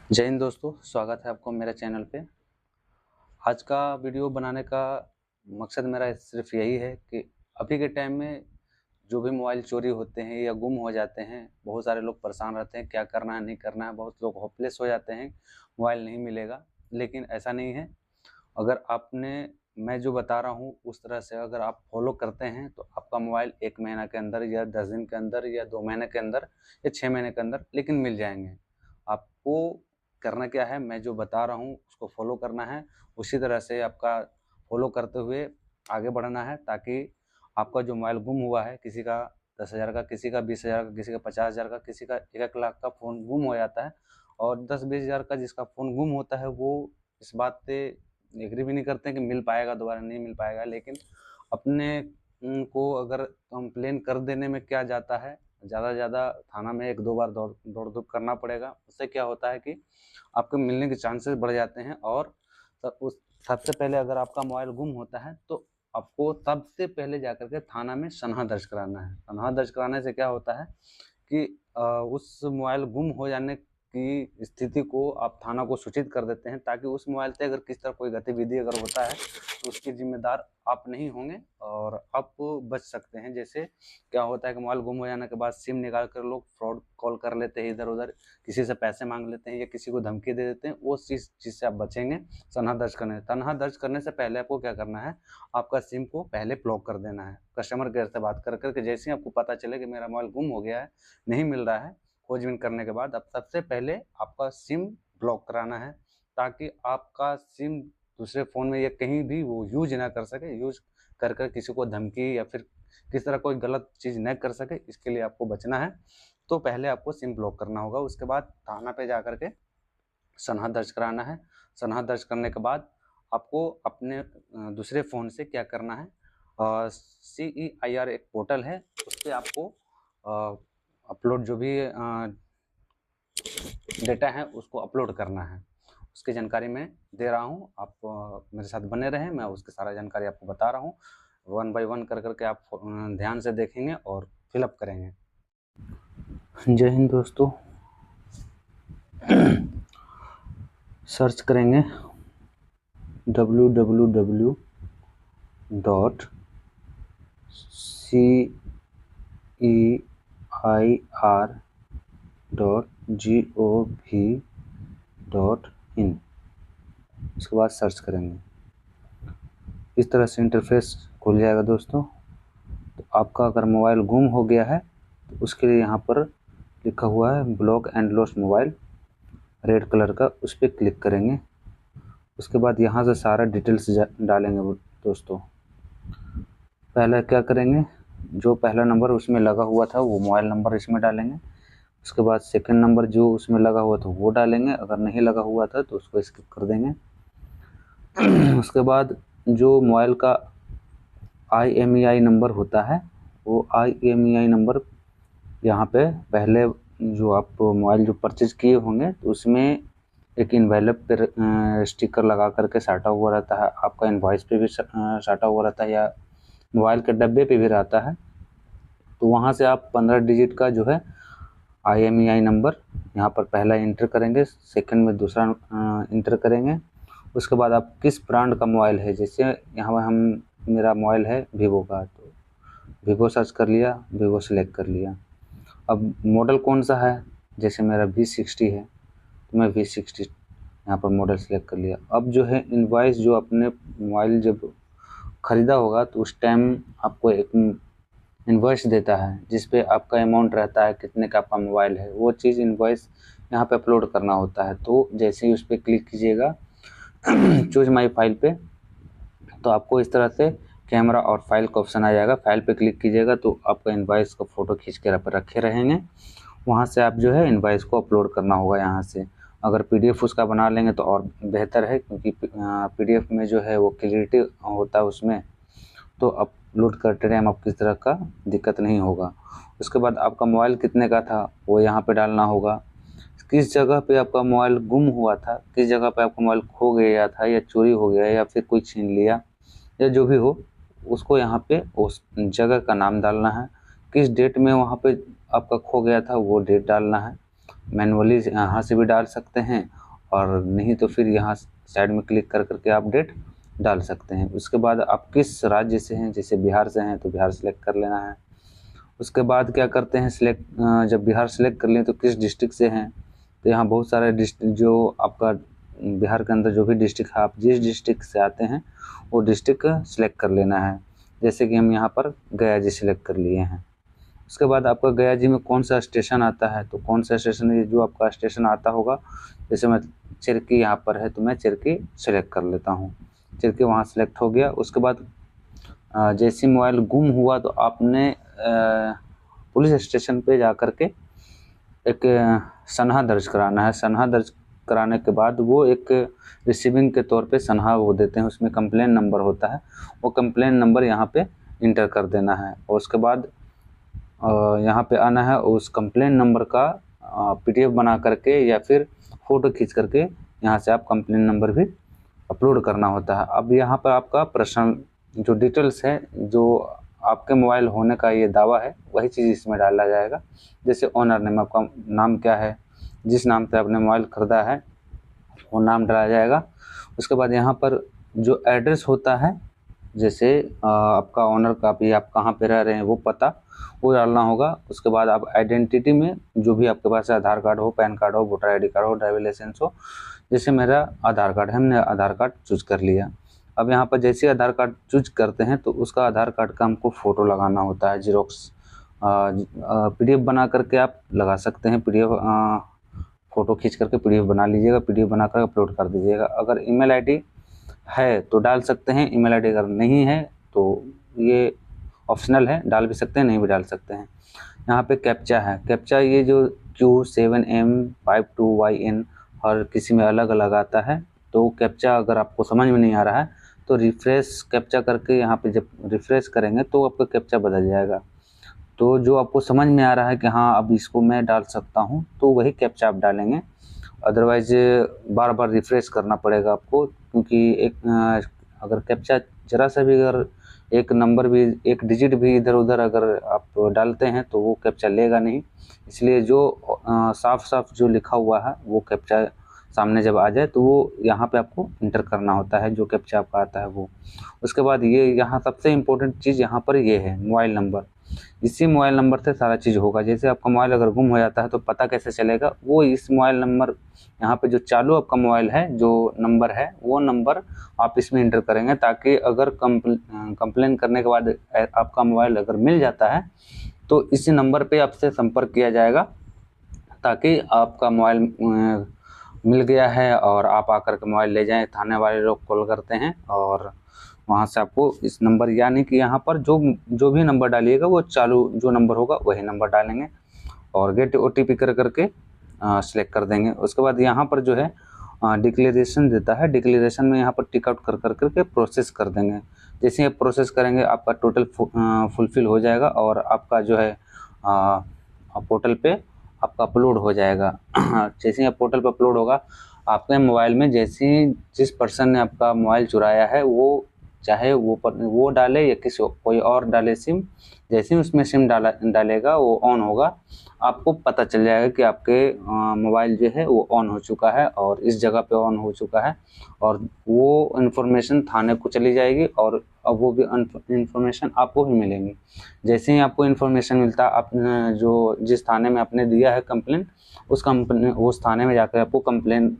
जय हिंद दोस्तों, स्वागत है आपको मेरे चैनल पे। आज का वीडियो बनाने का मकसद मेरा सिर्फ यही है कि अभी के टाइम में जो भी मोबाइल चोरी होते हैं या गुम हो जाते हैं, बहुत सारे लोग परेशान रहते हैं, क्या करना है, नहीं करना है। बहुत लोग होपलेस हो जाते हैं, मोबाइल नहीं मिलेगा। लेकिन ऐसा नहीं है। अगर आपने मैं जो बता रहा हूँ उस तरह से अगर आप फॉलो करते हैं तो आपका मोबाइल 1 महीना के अंदर या 10 दिन के अंदर या 2 महीने के अंदर या 6 महीने के अंदर लेकिन मिल जाएँगे। आपको करना क्या है, मैं जो बता रहा हूँ उसको फॉलो करना है। उसी तरह से आपका फॉलो करते हुए आगे बढ़ना है ताकि आपका जो मोबाइल गुम हुआ है, किसी का 10,000 का, किसी का 20,000 का, किसी का 50,000 का, किसी का 1-1 लाख का फ़ोन गुम हो जाता है। और 10-20 हज़ार का जिसका फ़ोन गुम होता है वो इस बात पे एग्री भी नहीं करते हैं कि मिल पाएगा, दोबारा नहीं मिल पाएगा। लेकिन अपने को अगर कंप्लेन कर देने में क्या जाता है, ज़्यादा से ज़्यादा थाना में 1-2 बार दौड़-धूप करना पड़ेगा। उससे क्या होता है कि आपके मिलने के चांसेस बढ़ जाते हैं। और उस सबसे पहले अगर आपका मोबाइल गुम होता है तो आपको सबसे पहले जाकर के थाना में सनहा दर्ज कराना है। सनहा दर्ज कराने से क्या होता है कि उस मोबाइल गुम हो जाने की स्थिति को आप थाना को सूचित कर देते हैं ताकि उस मोबाइल से अगर किसी तरह कोई गतिविधि अगर होता है तो उसके ज़िम्मेदार आप नहीं होंगे और आप बच सकते हैं। जैसे क्या होता है कि मोबाइल गुम हो जाने के बाद सिम निकाल कर लोग फ्रॉड कॉल कर लेते हैं इधर-उधर, किसी से पैसे माँग लेते हैं या किसी को धमकी दे देते हैं, वो चीज़ से आप बचेंगे सनहा दर्ज करने से। तनहा दर्ज करने से पहले आपको क्या करना है, आपका सिम को पहले ब्लॉक कर देना है। कस्टमर केयर से बात कर के जैसे ही आपको पता चले कि मेरा मोबाइल गुम हो गया है, नहीं मिल रहा है, खोजबीन करने के बाद आप सबसे पहले आपका सिम ब्लॉक कराना है ताकि आपका सिम दूसरे फ़ोन में या कहीं भी वो यूज़ ना कर सके। यूज़ कर किसी को धमकी या फिर किसी तरह कोई गलत चीज़ न कर सके, इसके लिए आपको बचना है। तो पहले आपको सिम ब्लॉक करना होगा, उसके बाद थाना पे जाकर के सनहा दर्ज कराना है। सनहा दर्ज करने के बाद आपको अपने दूसरे फ़ोन से क्या करना है, CEIR एक पोर्टल है, उसपे आपको अपलोड जो भी डेटा है उसको अपलोड करना है। उसकी जानकारी मैं दे रहा हूँ, आप मेरे साथ बने रहें, मैं उसकी सारा जानकारी आपको बता रहा हूँ। 1 बाय 1 कर के आप ध्यान से देखेंगे और फिलअप करेंगे। जय हिंद दोस्तों। सर्च करेंगे www.ceir.gov.in। उसके बाद सर्च करेंगे, इस तरह से इंटरफेस खुल जाएगा दोस्तों। तो आपका अगर मोबाइल गुम हो गया है तो उसके लिए यहाँ पर लिखा हुआ है block and lost mobile, red colour का, उस पर क्लिक करेंगे। उसके बाद यहाँ से सारा डिटेल्स डालेंगे दोस्तों। पहले क्या करेंगे, जो पहला नंबर उसमें लगा हुआ था वो मोबाइल नंबर इसमें डालेंगे। उसके बाद सेकंड नंबर जो उसमें लगा हुआ था वो डालेंगे, अगर नहीं लगा हुआ था तो उसको स्किप कर देंगे। उसके बाद जो मोबाइल का IMEI नंबर होता है वो IMEI नंबर यहाँ पे पहले जो आप मोबाइल जो परचेज किए होंगे तो उसमें एक इनवेलप पर स्टिकर लगा करके साटा हुआ रहता है, आपका इनवॉइस पे भी साटा हुआ रहता है या मोबाइल के डब्बे पे भी रहता है। तो वहाँ से आप 15 डिजिट का जो है IMEI नंबर यहाँ पर पहला इंटर करेंगे, सेकंड में दूसरा इंटर करेंगे। उसके बाद आप किस ब्रांड का मोबाइल है, जैसे यहाँ हम मेरा मोबाइल है वीवो का, तो वीवो सर्च कर लिया, वीवो सेलेक्ट कर लिया। अब मॉडल कौन सा है, जैसे मेरा V60 है तो मैं V60 यहाँ पर मॉडल सेलेक्ट कर लिया। अब जो है इनवॉइस जो अपने मोबाइल जब ख़रीदा होगा तो उस टाइम आपको एक इनवॉइस देता है जिस पे आपका अमाउंट रहता है, कितने का आपका मोबाइल है, वो चीज़ इनवॉइस यहाँ पे अपलोड करना होता है। तो जैसे ही उस पर क्लिक कीजिएगा चूज माई फाइल पे, तो आपको इस तरह से कैमरा और फाइल का ऑप्शन आ जाएगा। फाइल पे क्लिक कीजिएगा तो आपका इनवॉइस का फ़ोटो खींच के रखे रहेंगे। वहाँ से आप जो है इनवॉइस को अपलोड करना होगा यहाँ से। अगर PDF उसका बना लेंगे तो और बेहतर है, क्योंकि PDF में जो है वो क्लियरिटी होता है उसमें, तो अपलोड करते टाइम आपको किस तरह का दिक्कत नहीं होगा। उसके बाद आपका मोबाइल कितने का था वो यहाँ पे डालना होगा। किस जगह पे आपका मोबाइल गुम हुआ था, किस जगह पे आपका मोबाइल खो गया था या चोरी हो गया या फिर कोई छीन लिया या जो भी हो, उसको यहाँ पे उस जगह का नाम डालना है। किस डेट में वहाँ पे आपका खो गया था वो डेट डालना है। मैनुअली यहाँ से भी डाल सकते हैं, और नहीं तो फिर यहाँ साइड में क्लिक कर करके आप डेट डाल सकते हैं। उसके बाद आप किस राज्य से हैं, जैसे बिहार से हैं तो बिहार सेलेक्ट कर लेना है। उसके बाद क्या करते हैं, जब बिहार सेलेक्ट कर लें तो किस डिस्ट्रिक्ट से हैं, तो यहाँ बहुत सारे डिस्ट्रिक्ट जो आपका बिहार के अंदर जो भी डिस्ट्रिक्ट है, आप जिस डिस्ट्रिक्ट से आते हैं वो डिस्ट्रिक्ट सेलेक्ट कर लेना है। जैसे कि हम यहाँ पर गया जी सेलेक्ट कर लिए हैं। उसके बाद आपका गया जी में कौन सा स्टेशन आता है, तो कौन सा स्टेशन है जो आपका स्टेशन आता होगा, जैसे मैं चिरकी यहाँ पर है तो मैं चिरकी सेलेक्ट कर लेता हूँ। चिरकी वहाँ सेलेक्ट हो गया। उसके बाद जैसे मोबाइल गुम हुआ तो आपने पुलिस स्टेशन पे जा कर के एक सनहा दर्ज कराना है। सनहा दर्ज कराने के बाद वो एक रिसीविंग के तौर पे सनहा वो देते हैं, उसमें कंप्लेन नंबर होता है, वो कंप्लेन नंबर यहाँ पे इंटर कर देना है। और उसके बाद यहाँ पे आना है, उस कंप्लेन नंबर का PDF बना करके या फिर फ़ोटो खींच करके यहाँ से आप कंप्लेन नंबर भी अपलोड करना होता है। अब यहाँ पर आपका पर्सनल जो डिटेल्स है, जो आपके मोबाइल होने का ये दावा है, वही चीज़ इसमें डाला जाएगा। जैसे ओनर नेम, आपका नाम क्या है, जिस नाम से आपने मोबाइल ख़रीदा है वो नाम डाला जाएगा। उसके बाद यहाँ पर जो एड्रेस होता है, जैसे आपका ओनर का भी आप कहाँ पे रह रहे हैं वो पता वो डालना होगा। उसके बाद आप आइडेंटिटी में जो भी आपके पास आधार कार्ड हो, पैन कार्ड हो, वोटर ID कार्ड हो, ड्राइविंग लाइसेंस हो, जैसे मेरा आधार कार्ड है, हमने आधार कार्ड चूज कर लिया। अब यहाँ पर जैसे आधार कार्ड चूज करते हैं तो उसका आधार कार्ड का हमको फ़ोटो लगाना होता है, जीरोक्स PDF बना करके आप लगा सकते हैं। PDF फ़ोटो खींच करके PDF बना लीजिएगा, PDF बना कर अपलोड कर दीजिएगा। अगर email ID है तो डाल सकते हैं, email ID अगर नहीं है तो ये ऑप्शनल है, डाल भी सकते हैं, नहीं भी डाल सकते हैं। यहाँ पे कैप्चा है, कैप्चा ये जो Q7M52YN हर किसी में अलग अलग आता है। तो कैप्चा अगर आपको समझ में नहीं आ रहा है तो रिफ्रेश कैप्चा करके यहाँ पे जब रिफ्रेश करेंगे तो आपका कैप्चा बदल जाएगा। तो जो आपको समझ में आ रहा है कि हाँ अब इसको मैं डाल सकता हूँ तो वही कैप्चा आप डालेंगे, अदरवाइज बार बार रिफ्रेश करना पड़ेगा आपको, क्योंकि अगर कैप्चा ज़रा सा भी अगर एक नंबर भी एक डिजिट भी इधर उधर अगर आप डालते हैं तो वो कैप्चा लेगा नहीं। इसलिए जो साफ साफ जो लिखा हुआ है वो कैप्चा सामने जब आ जाए तो वो यहाँ पे आपको इंटर करना होता है, जो कैप्चा आपका आता है वो। उसके बाद ये यहाँ सबसे इम्पोर्टेंट चीज़ यहाँ पर ये है मोबाइल नंबर। इसी मोबाइल नंबर से सारा चीज़ होगा। जैसे आपका मोबाइल अगर गुम हो जाता है तो पता कैसे चलेगा, वो इस मोबाइल नंबर यहाँ पे जो चालू आपका मोबाइल है जो नंबर है वो नंबर आप इसमें इंटर करेंगे, ताकि अगर कंप्लेन करने के बाद आपका मोबाइल अगर मिल जाता है तो इसी नंबर पे आपसे संपर्क किया जाएगा, ताकि आपका मोबाइल मिल गया है और आप आकर के मोबाइल ले जाएं। थाने वाले लोग कॉल करते हैं और वहाँ से आपको इस नंबर, यानी कि यहाँ पर जो भी नंबर डालिएगा वो चालू जो नंबर होगा वही नंबर डालेंगे और गेट OTP कर करके सेलेक्ट कर देंगे। उसके बाद यहाँ पर जो है डिक्लेरेशन देता है, डिक्लेरेशन में यहाँ पर टिक आउट कर करके प्रोसेस कर देंगे। जैसे ही प्रोसेस करेंगे आपका टोटल फुलफिल हो जाएगा और आपका जो है पोर्टल पे आपका अपलोड हो जाएगा। जैसे ही पोर्टल पर अपलोड होगा आपके मोबाइल में, जैसे ही जिस पर्सन ने आपका मोबाइल चुराया है वो चाहे वो डाले या कोई और डाले सिम, जैसे ही उसमें सिम डालेगा वो ऑन होगा, आपको पता चल जाएगा कि आपके मोबाइल जो है वो ऑन हो चुका है और इस जगह पे ऑन हो चुका है, और वो इन्फॉर्मेशन थाने को चली जाएगी और अब वो भी इन्फॉर्मेशन आपको भी मिलेंगी। जैसे ही आपको इन्फॉर्मेशन मिलता, आप जो जिस थाने में आपने दिया है कंप्लेन, उस थाने में जाकर आपको कंप्लेन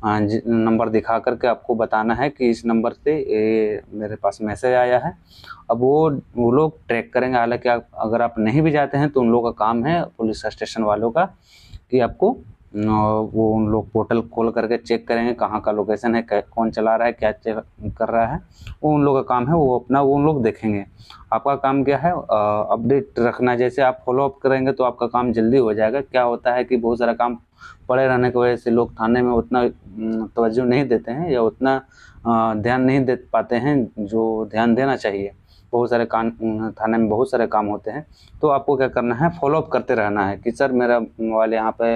नंबर दिखा करके आपको बताना है कि इस नंबर से मेरे पास मैसेज आया है। अब वो लोग ट्रैक करेंगे। हालांकि अगर आप नहीं भी जाते हैं तो उन लोगों का काम है, पुलिस स्टेशन वालों का, कि आपको वो उन लोग पोर्टल खोल करके चेक करेंगे कहाँ का लोकेशन है, कौन चला रहा है, क्या कर रहा है, वो उन लोगों का काम है, वो उन लोग देखेंगे। आपका काम क्या है, अपडेट रखना। जैसे आप फॉलोअप करेंगे तो आपका काम जल्दी हो जाएगा। क्या होता है कि बहुत सारा काम पड़े रहने की वजह से लोग थाने में उतना तवज्जो नहीं देते हैं या उतना ध्यान नहीं दे पाते हैं जो ध्यान देना चाहिए। बहुत सारे थाने में बहुत सारे काम होते हैं, तो आपको क्या करना है, फॉलोअप करते रहना है कि सर मेरा मोबाइल यहाँ पे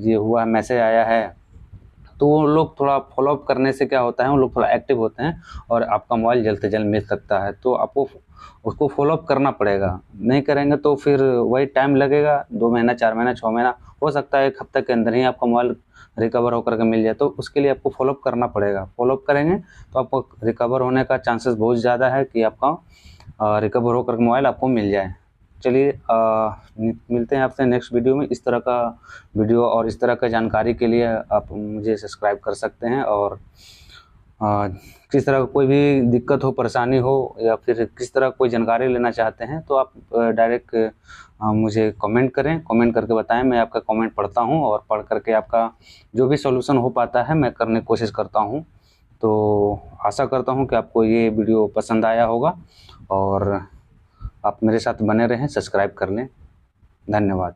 ये हुआ, मैसेज आया है, तो वो लोग थोड़ा फॉलोअप करने से क्या होता है, वो लोग थोड़ा एक्टिव होते हैं और आपका मोबाइल जल्द से जल्द मिल सकता है। तो आपको उसको फॉलोअप करना पड़ेगा, नहीं करेंगे तो फिर वही टाइम लगेगा, 2 महीना, 4 महीना, 6 महीना, हो सकता है 1 हफ्ते के अंदर ही आपका मोबाइल रिकवर होकर के मिल जाए। तो उसके लिए आपको फॉलोअप करना पड़ेगा। फॉलोअप करेंगे तो आपको रिकवर होने का चांसेस बहुत ज़्यादा है कि आपका रिकवर होकर के मोबाइल आपको मिल जाए। चलिए मिलते हैं आपसे नेक्स्ट वीडियो में। इस तरह का वीडियो और इस तरह का जानकारी के लिए आप मुझे सब्सक्राइब कर सकते हैं। और किस तरह कोई भी दिक्कत हो, परेशानी हो, या फिर किस तरह कोई जानकारी लेना चाहते हैं तो आप डायरेक्ट मुझे कमेंट करें, कमेंट करके बताएं। मैं आपका कमेंट पढ़ता हूं और पढ़ करके आपका जो भी सॉल्यूशन हो पाता है मैं करने की कोशिश करता हूं। तो आशा करता हूं कि आपको ये वीडियो पसंद आया होगा और आप मेरे साथ बने रहें, सब्सक्राइब कर लें। धन्यवाद।